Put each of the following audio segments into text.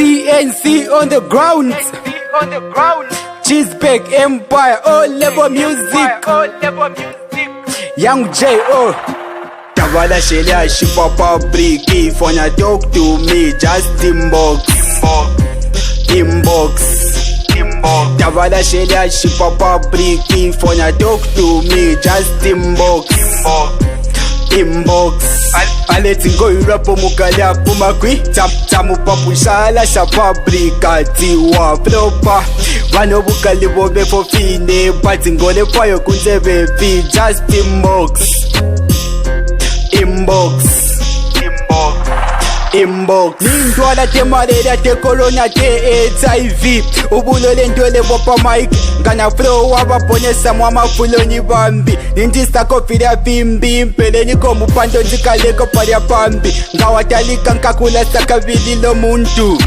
CNC on the ground. Cheeseback Empire, all level music. Young J.O. Tavala Shelia, she papa bricky. Fanya talk to me, just inbox. Tavala Shelia, she papa bricky. Fanya talk to me, just inbox. Aleti ngoi rapo mukala pumakwi tamu papushala sa fabrikati wa propa vano bukali bobe fofine pati ngole fayo kunzebe fi just inbox nindwala te malaria te corona te HIV ubulole ntole bopa mic ngana flow wababonesa mwamafuloni bambi nindista kofira vimbi mpeleni komupando nzikaleko palya pambi ngawatalika nkakula sakavililo muntu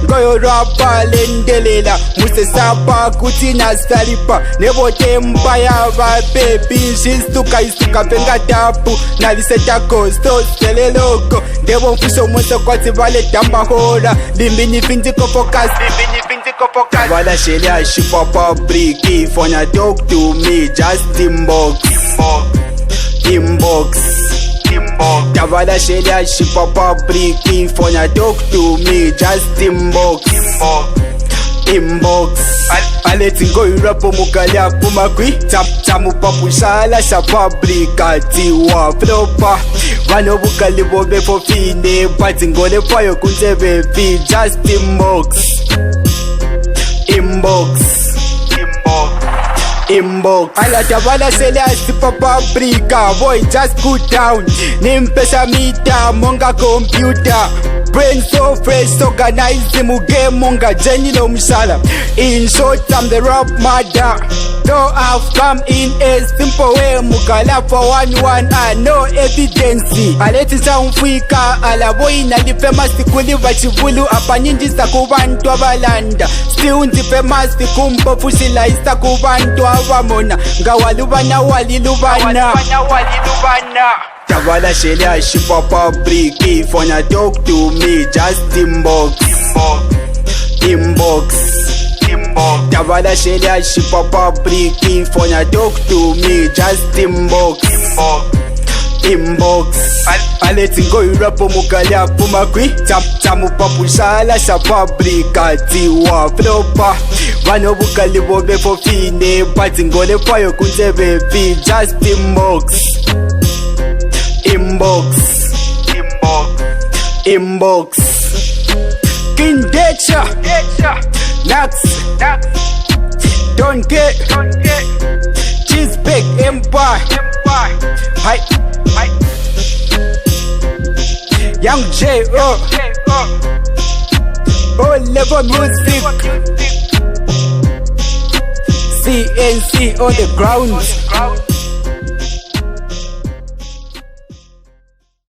ngoyo rapa lendelela musesapa kuti nasalipa nebote mpaya vabebi nshistuka isuka penga tapu nalisetako stoseleloko ndebo mfusho mweso kwati vale tambahora limbini finziko focus Tavala Shelia she papa bricky Fanya talk to me just inbox Tavala Shelia she papa bricky Fanya talk to me just inbox Aleti ngoi rapo mukala pumakwi tamu papushala sa fabrikati wa propa vano bukali bobe fofine pati ngole fayo kunzebe fi just inbox Ala Tavala Shelia si papa brika boy just go down nimpesa mita monga computer brain so fresh organize muge monga jenny no mshala in short I'm the rap mother though I've come in a simple way mukala for one no evidence aleti samfika ala boy na di famous kuliva chivulu apa nyinjisa kubantu abalanda still ndi famous kumba fushila isa kubantu abamona ngawalubana walilubana Tavala Shelia she papa bricky Fanya talk to me just inbox Tavala Shelia she papa bricky Fanya talk to me just inbox Aleti ngoi rapo mukala pumakwi tamu papushala sa fabrikati wa propa vano bukali bobe fofine pati ngole fayo kunzebe fi just inbox King Decha Nax Don't get Cheeseback Empire Hi Young J.O. All level music CNC on the ground